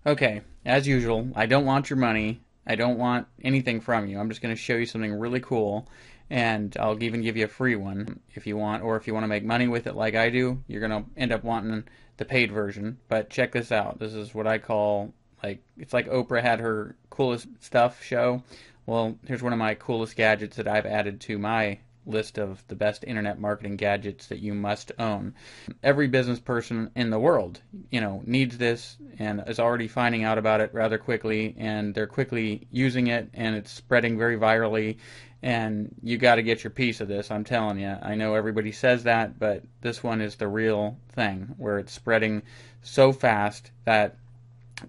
Okay, as usual, I don't want your money. I don't want anything from you. I'm just going to show you something really cool, and I'll even give you a free one if you want, or if you want to make money with it like I do, you're going to end up wanting the paid version. But check this out. This is what I call, like, it's like Oprah had her coolest stuff show. Well, here's one of my coolest gadgets that I've added to my list of the best internet marketing gadgets that you must own. Every business person in the world, needs this and is already finding out about it rather quickly, and they're quickly using it, and it's spreading very virally, and you got to get your piece of this. I'm telling you. I know everybody says that, but this one is the real thing, where it's spreading so fast that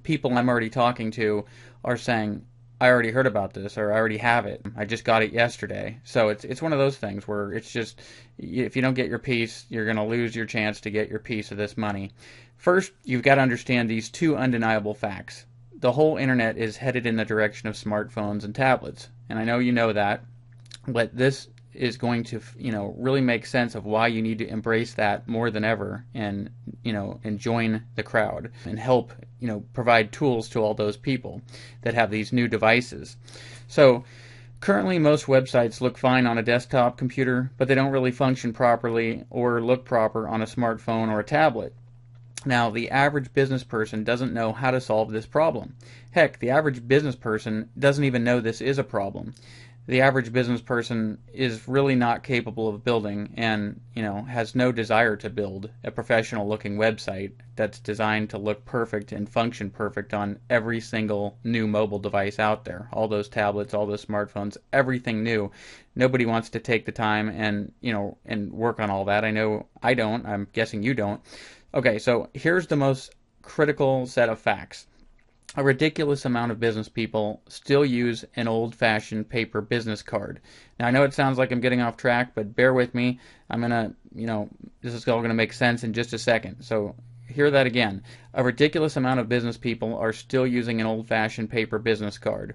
people I'm already talking to are saying, I already heard about this, or I already have it. I just got it yesterday. So it's one of those things where it's just, if you don't get your piece, you're going to lose your chance to get your piece of this money. First, you've got to understand these two undeniable facts. The whole internet is headed in the direction of smartphones and tablets. And I know you know that, but this is going to, really make sense of why you need to embrace that more than ever, and, and join the crowd and help, provide tools to all those people that have these new devices. So currently most websites look fine on a desktop computer, but they don't really function properly or look proper on a smartphone or a tablet. Now, the average business person doesn't know how to solve this problem. Heck, the average business person doesn't even know this is a problem. The average business person is really not capable of building, and has no desire to build a professional looking website that's designed to look perfect and function perfect on every single new mobile device out there. All those tablets, all those smartphones, everything new. Nobody wants to take the time and and work on all that. I know I don't. I'm guessing you don't. Okay, so here's the most critical set of facts. A ridiculous amount of business people still use an old-fashioned paper business card. Now, I know it sounds like I'm getting off track, but bear with me. I'm going to, this is all going to make sense in just a second. So hear that again. A ridiculous amount of business people are still using an old-fashioned paper business card.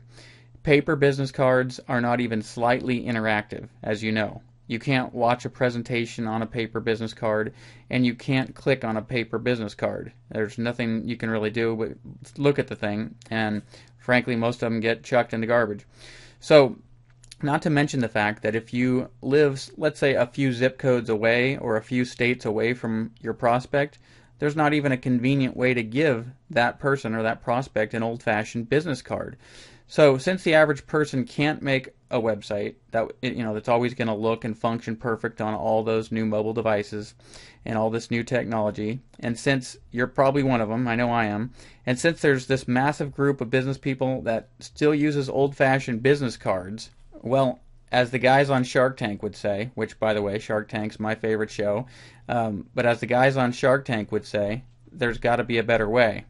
Paper business cards are not even slightly interactive, as you know. You can't watch a presentation on a paper business card, and you can't click on a paper business card. There's nothing you can really do but look at the thing, and frankly, most of them get chucked in the garbage. So, not to mention the fact that if you live, let's say, a few zip codes away or a few states away from your prospect, there's not even a convenient way to give that person or that prospect an old-fashioned business card. So since the average person can't make a website that's always going to look and function perfect on all those new mobile devices and all this new technology, and since you're probably one of them, I know I am, and since there's this massive group of business people that still uses old-fashioned business cards, well, as the guys on Shark Tank would say, which, by the way, Shark Tank's my favorite show, but as the guys on Shark Tank would say, there's got to be a better way.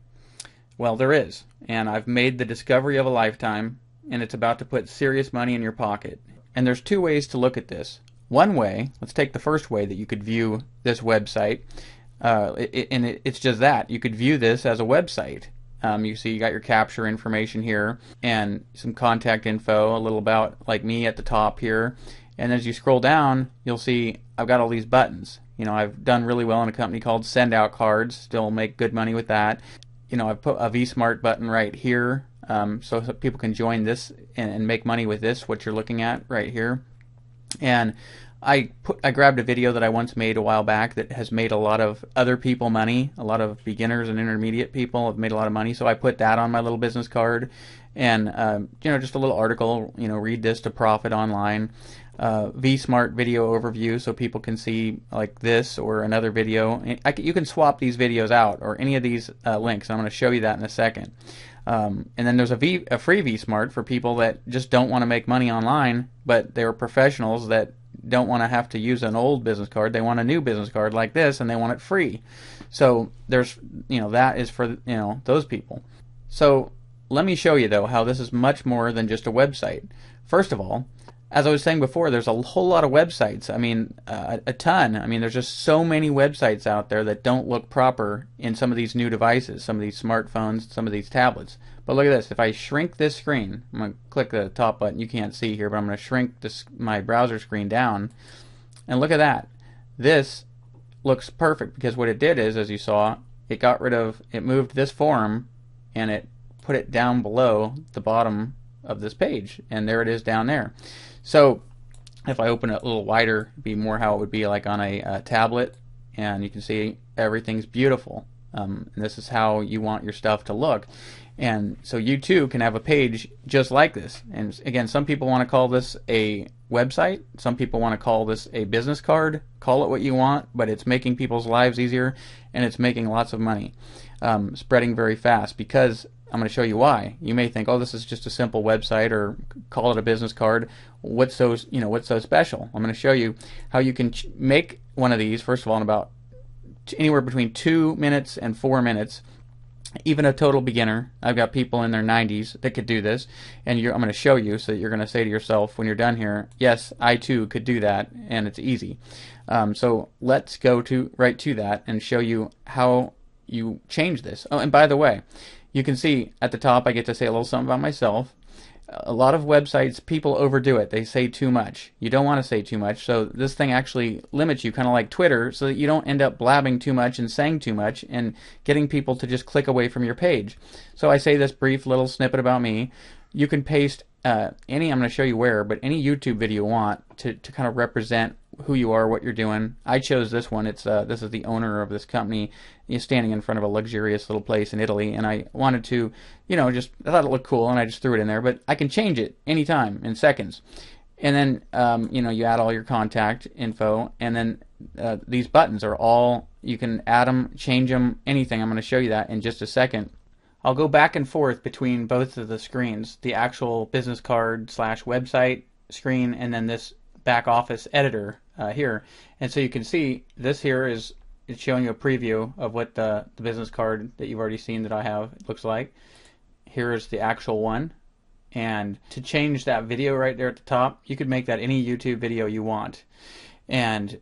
Well, there is, and I've made the discovery of a lifetime, and it's about to put serious money in your pocket. And there's two ways to look at this. One way, let's take the first way that you could view this website, it's just that. You could view this as a website. You see you got your capture information here, and some contact info, a little about like me at the top here, and as you scroll down, you'll see I've got all these buttons. I've done really well in a company called Send Out Cards, still make good money with that. I've put a vsmart button right here, so people can join this and make money with this, what you're looking at right here. And I grabbed a video that I once made a while back that has made a lot of other people money. A lot of beginners and intermediate people have made a lot of money, so I put that on my little business card. And just a little article, read this to profit online. vsmart video overview, so people can see like this or another video. You can swap these videos out, or any of these links. I'm going to show you that in a second. And then there's a free vsmart for people that just don't want to make money online, but they're professionals that don't want to have to use an old business card. They want a new business card like this, and they want it free. So there's, that is for, those people. So let me show you, though, how this is much more than just a website. First of all, as I was saying before, there's a whole lot of websites. I mean, a ton. I mean, there's just so many websites out there that don't look proper in some of these new devices, some of these smartphones, some of these tablets. But look at this. If I shrink this screen, I'm going to click the top button. You can't see here, but I'm going to shrink my browser screen down. And look at that. This looks perfect because what it did is, as you saw, it moved this form and it put it down below the bottom of this page, and there it is down there. So if I open it a little wider, it'd be more how it would be like on a tablet, and you can see everything's beautiful. And this is how you want your stuff to look. And so you too can have a page just like this. And again, some people want to call this a website. Some people want to call this a business card. Call it what you want, but it's making people's lives easier, and it's making lots of money, spreading very fast, because I'm going to show you why. You may think, oh, this is just a simple website, or call it a business card. What's so special? I'm going to show you how you can make one of these, first of all, in about anywhere between 2 minutes and 4 minutes. Even a total beginner, I've got people in their 90s that could do this, and I'm going to show you, so that you're going to say to yourself when you're done here, yes, I too could do that, and it's easy. So let's go right to that and show you how you change this. Oh, and by the way, you can see at the top I get to say a little something about myself. A lot of websites, people overdo it. They say too much. You don't want to say too much, so this thing actually limits you, kind of like Twitter, so that you don't end up blabbing too much and saying too much and getting people to just click away from your page. So I say this brief little snippet about me. You can paste any, I'm going to show you where, but any YouTube video you want to kind of represent who you are, what you're doing. I chose this one. It's this is the owner of this company. He's standing in front of a luxurious little place in Italy, and I wanted to, I thought it looked cool, and I just threw it in there. But I can change it anytime, in seconds. And then, you add all your contact info, and then these buttons are all, you can add them, change them, anything. I'm going to show you that in just a second. I'll go back and forth between both of the screens, the actual business card / website screen, and then this back office editor here. And so you can see this here it's showing you a preview of what the business card that you've already seen that I have looks like. Here is the actual one. And to change that video right there at the top, you could make that any YouTube video you want. And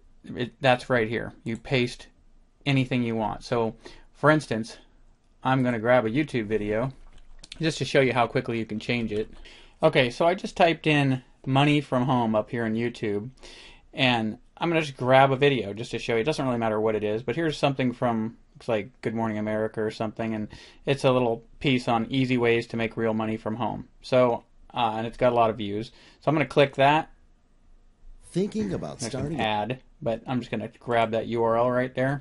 that's right here. You paste anything you want. So, for instance, I'm going to grab a YouTube video just to show you how quickly you can change it. Okay, so I just typed in money from home up here on YouTube, and I'm going to just grab a video just to show you. It doesn't really matter what it is, but here's something from, looks like Good Morning America or something, and it's a little piece on easy ways to make real money from home. So, and it's got a lot of views. So I'm going to click that. Thinking about starting an ad, but I'm just going to grab that URL right there.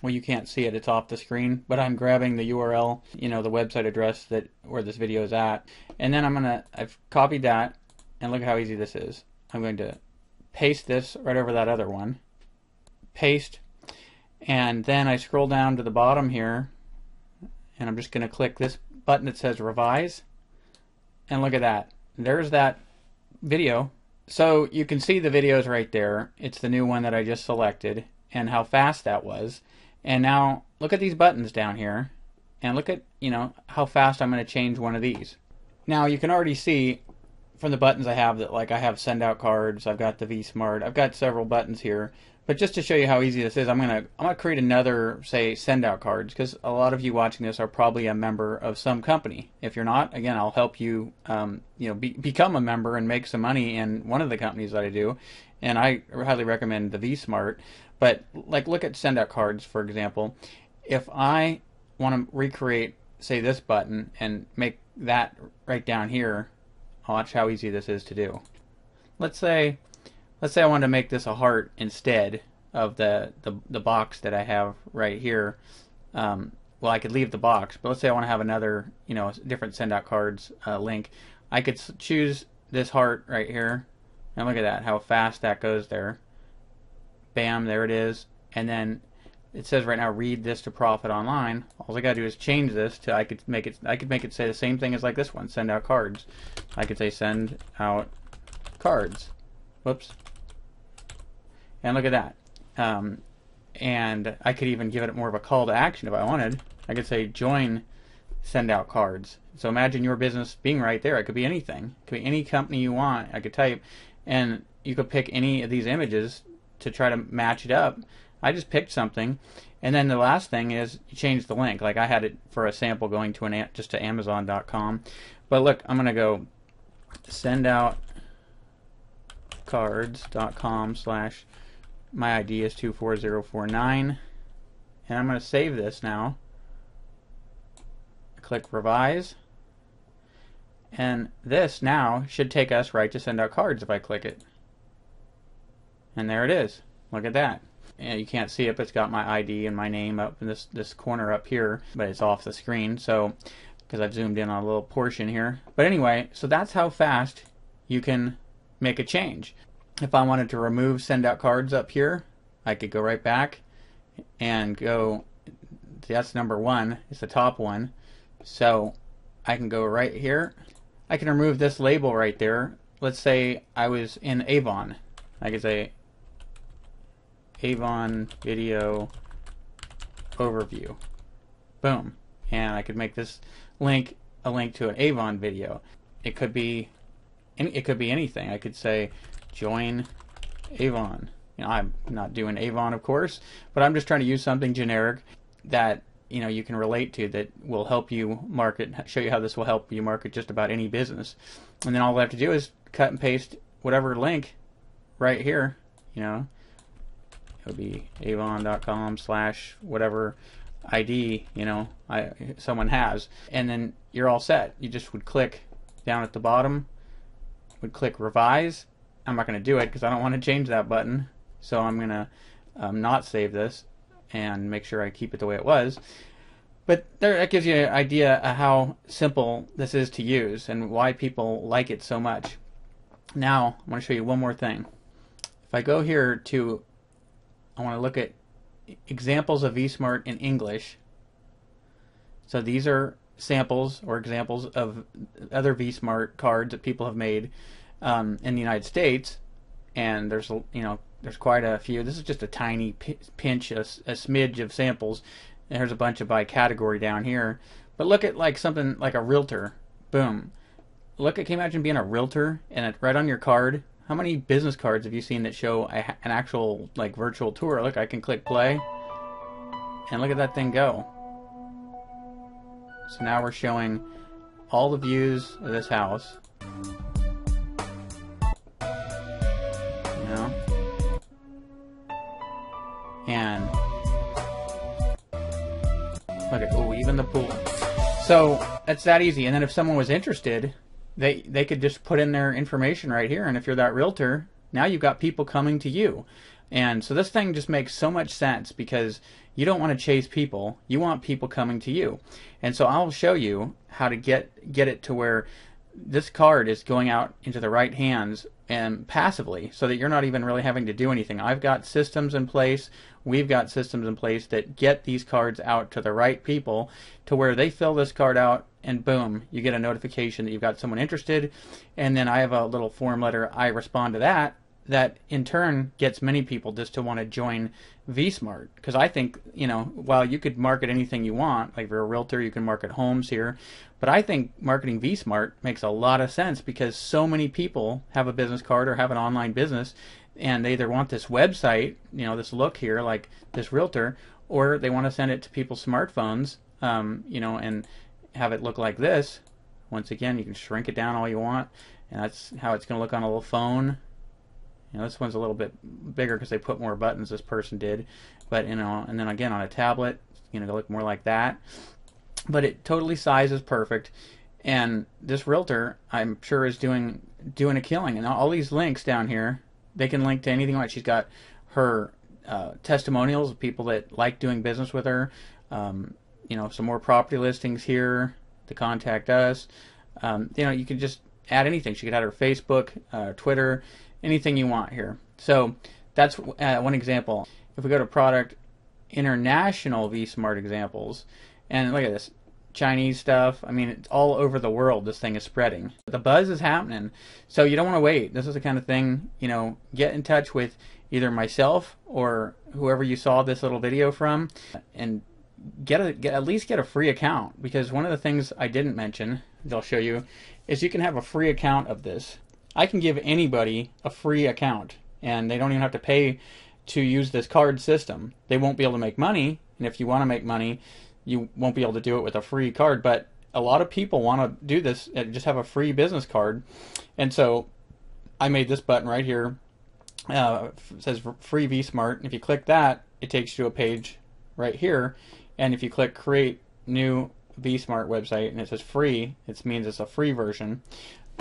Well, you can't see it, it's off the screen, but I'm grabbing the URL, the website address where this video is at. And then I've copied that, and look at how easy this is. I'm going to paste this right over that other one. Paste. And then I scroll down to the bottom here, and I'm just going to click this button that says Revise. And look at that. There's that video. So you can see the videos right there. It's the new one that I just selected, and how fast that was. And now look at these buttons down here, and look at how fast I'm going to change one of these. Now you can already see from the buttons I have that, like, I have send out cards, I've got the vsmart, I've got several buttons here. But just to show you how easy this is, I'm gonna create another, say, send out cards, because a lot of you watching this are probably a member of some company. If you're not, again, I'll help you become a member and make some money in one of the companies that I do, and I highly recommend the vsmart. But like, look at send out cards, for example. If I want to recreate, say, this button and make that right down here, watch how easy this is to do. Let's say I wanted to make this a heart instead of the box that I have right here. Well, I could leave the box, but let's say I want to have another, different send out cards link. I could choose this heart right here, and look at that, how fast that goes there. Bam, there it is. And then it says right now, read this to profit online. All I gotta do is change this to, I could make it say the same thing as like this one, send out cards. I could say send out cards. Whoops. And look at that. And I could even give it more of a call to action if I wanted. I could say join send out cards. So imagine your business being right there. It could be anything. It could be any company you want. I could type, and you could pick any of these images to try to match it up. I just picked something, and then the last thing is you change the link. Like, I had it for a sample going to just to Amazon.com, but look, I'm gonna go sendoutcards.com / my ID is 24049, and I'm gonna save this now. click revise, and this now should take us right to send out cards if I click it. And there it is. Look at that. And you can't see it, but it's got my ID and my name up in this corner up here, but it's off the screen, so because I've zoomed in on a little portion here. But anyway, so that's how fast you can make a change. If I wanted to remove send out cards up here, I could go right back and go, that's number 1, it's the top one. So I can go right here. I can remove this label right there. Let's say I was in Avon. I could say Avon video overview. Boom. And I could make this link a link to an Avon video. It could be anything. I could say join Avon. You know, I'm not doing Avon, of course, but I'm just trying to use something generic that, you know, you can relate to, that will help you market, show you how this will help you market just about any business. And then all I have to do is cut and paste whatever link right here. You know, it would be avon.com/ whatever ID, you know, someone has, and then you're all set. You just would click down at the bottom, would click revise. I'm not going to do it because I don't want to change that button, so I'm going to not save this and make sure I keep it the way it was. But there, that gives you an idea of how simple this is to use and why people like it so much. Now I want to show you one more thing. If I go here to, I want to look at examples of vsmart in English. So these are samples or examples of other vsmart cards that people have made in the United States, and there's, you know, there's quite a few. This is just a tiny pinch, a smidge of samples. And there's a bunch of by category down here. But look at like something like a realtor. Boom. Look at, can you imagine being a realtor and right on your card? How many business cards have you seen that show an actual like virtual tour? Look, I can click play and look at that thing go. So now we're showing all the views of this house. You know? And look at, oh, even the pool. So that's that easy. And then if someone was interested, they could just put in their information right here, and if you're that realtor, now you've got people coming to you. And so this thing just makes so much sense because you don't want to chase people, you want people coming to you. And so I'll show you how to get it to where this card is going out into the right hands and passively, so that you're not even really having to do anything. I've got systems in place, we've got systems in place that get these cards out to the right people to where they fill this card out and boom, you get a notification that you've got someone interested, and then I have a little form letter, I respond to that in turn gets many people just to want to join vsmart. Because I think, you know, while you could market anything you want, like if you're a realtor you can market homes here, but I think marketing vsmart makes a lot of sense because so many people have a business card or have an online business and they either want this website, you know, this look here like this realtor, or they want to send it to people's smartphones, you know, and have it look like this. Once again, you can shrink it down all you want, and that's how it's going to look on a little phone. You know, this one's a little bit bigger because they put more buttons, this person did, but you know, and then again on a tablet, you know, to look more like that. But it totally sizes perfect, and this realtor, I'm sure, is doing a killing. And all these links down here, they can link to anything. Like she's got her testimonials of people that like doing business with her. You know, some more property listings here to contact us. You know, you can just add anything. She could add her Facebook, Twitter, anything you want here. So that's one example. If we go to product international vsmart examples, and look at this Chinese stuff. I mean, it's all over the world. This thing is spreading. The buzz is happening. So you don't want to wait. This is the kind of thing, you know, get in touch with either myself or whoever you saw this little video from, and at least get a free account. Because one of the things I didn't mention, that I'll show you, is you can have a free account of this. I can give anybody a free account, and they don't even have to pay to use this card system. They won't be able to make money, and if you want to make money, you won't be able to do it with a free card. But a lot of people want to do this and just have a free business card. And so I made this button right here. It says free vsmart. If you click that, it takes you to a page right here. And if you click create new vsmart website and it says free, it means it's a free version.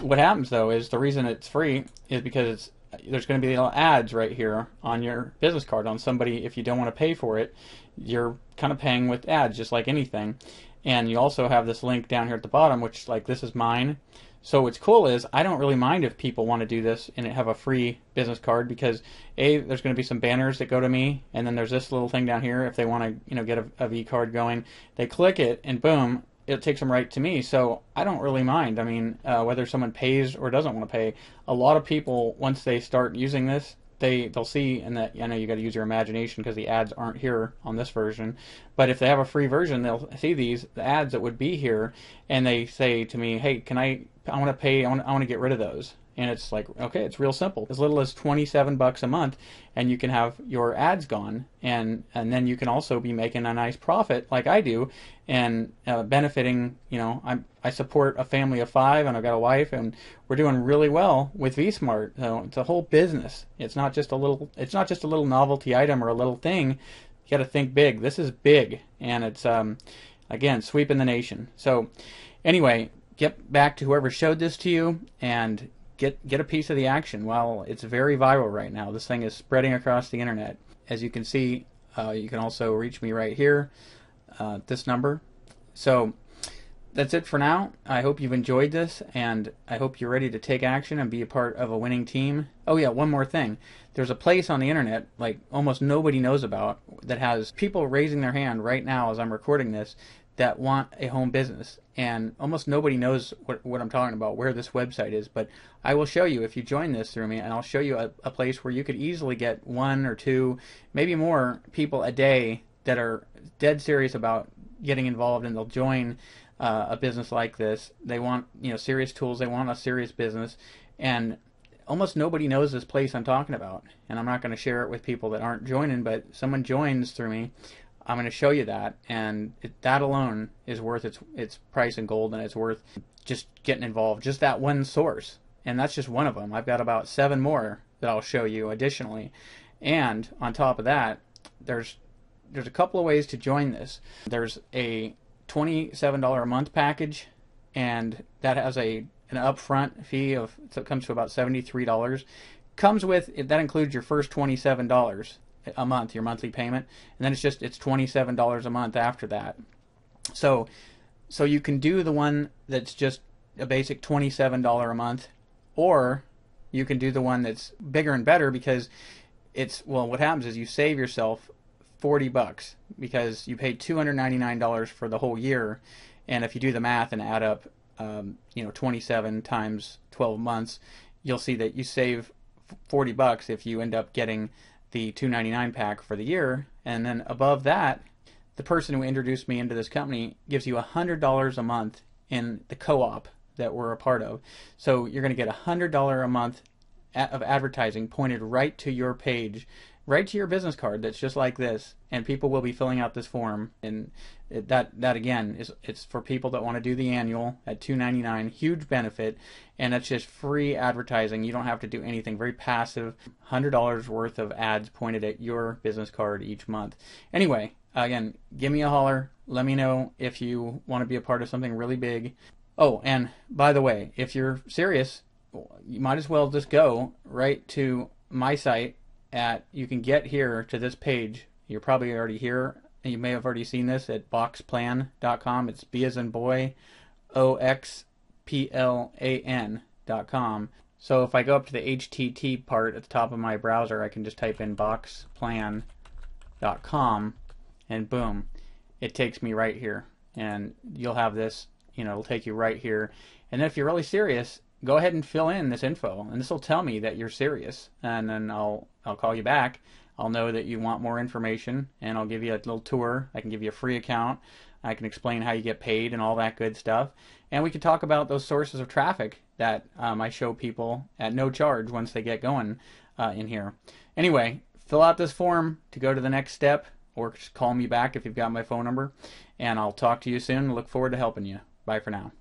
What happens though is the reason it's free is because there's going to be little ads right here on your business card on somebody. If you don't want to pay for it, you're kind of paying with ads just like anything. And you also have this link down here at the bottom, which like this is mine. So what's cool is I don't really mind if people want to do this and have a free business card, because there's going to be some banners that go to me, and then there's this little thing down here if they want to get a V card going. They click it and boom, it takes them right to me. So I don't really mind. I mean, whether someone pays or doesn't want to pay. A lot of people, once they start using this, they'll see, and that I know you got to use your imagination because the ads aren't here on this version, but if they have a free version, they'll see the ads that would be here, and they say to me, hey, I want to pay, I want to get rid of those. And it's like, okay, it's real simple. As little as $27 a month, and you can have your ads gone, and then you can also be making a nice profit like I do, and benefiting. I support a family of 5, and I've got a wife, and we're doing really well with vsmart. So it's a whole business. It's not just a little novelty item or a little thing. You got to think big. This is big, and it's again, sweeping the nation. So anyway, get back to whoever showed this to you and get a piece of the action. Well, it's very viral right now. This thing is spreading across the internet. As you can see, you can also reach me right here, this number. So that's it for now. I hope you've enjoyed this, and I hope you're ready to take action and be a part of a winning team. Oh yeah, one more thing. There's a place on the internet like almost nobody knows about that has people raising their hand right now as I'm recording this that want a home business, and almost nobody knows what I'm talking about, where this website is, but I will show you if you join this through me, and I'll show you a place where you could easily get 1 or 2, maybe more people a day that are dead serious about getting involved, and they'll join a business like this. They want serious tools, they want a serious business, and almost nobody knows this place I'm talking about, and I'm not going to share it with people that aren't joining, but someone joins through me, I'm going to show you that, and that alone is worth its price in gold, and it's worth just getting involved. Just that one source, and that's just one of them. I've got about 7 more that I'll show you additionally, and on top of that, there's a couple of ways to join this. There's a $27 a month package, and that has an upfront fee so it comes to about $73. That includes your first $27 a month, your monthly payment, and then it's $27 a month after that. So you can do the one that's just a basic $27 a month, or you can do the one that's bigger and better, because what happens is you save yourself $40 because you paid $299 for the whole year, and if you do the math and add up 27 times 12 months, you'll see that you save $40 if you end up getting the $299 pack for the year. And then above that, the person who introduced me into this company gives you $100 a month in the co-op that we're a part of. So you're going to get $100 a month of advertising pointed right to your page, right to your business card that's just like this, and people will be filling out this form, and that again it's for people that want to do the annual at $299, huge benefit, and it's just free advertising. You don't have to do anything, very passive, $100 worth of ads pointed at your business card each month. Anyway, again, give me a holler, let me know if you want to be a part of something really big. Oh, and by the way, if you're serious, you might as well just go right to my site. You can get here to this page. You're probably already here, and you may have already seen this at boxplan.com. It's B as in boy, OXPLAN.com. So if I go up to the HTT part at the top of my browser, I can just type in boxplan.com, and boom, it takes me right here. And you'll have this, it'll take you right here. And then if you're really serious, go ahead and fill in this info, and this will tell me that you're serious, and then I'll call you back. I'll know that you want more information, and I'll give you a little tour. I can give you a free account. I can explain how you get paid and all that good stuff, and we can talk about those sources of traffic that I show people at no charge once they get going in here. Anyway, fill out this form to go to the next step, or just call me back if you've got my phone number, and I'll talk to you soon. Look forward to helping you. Bye for now.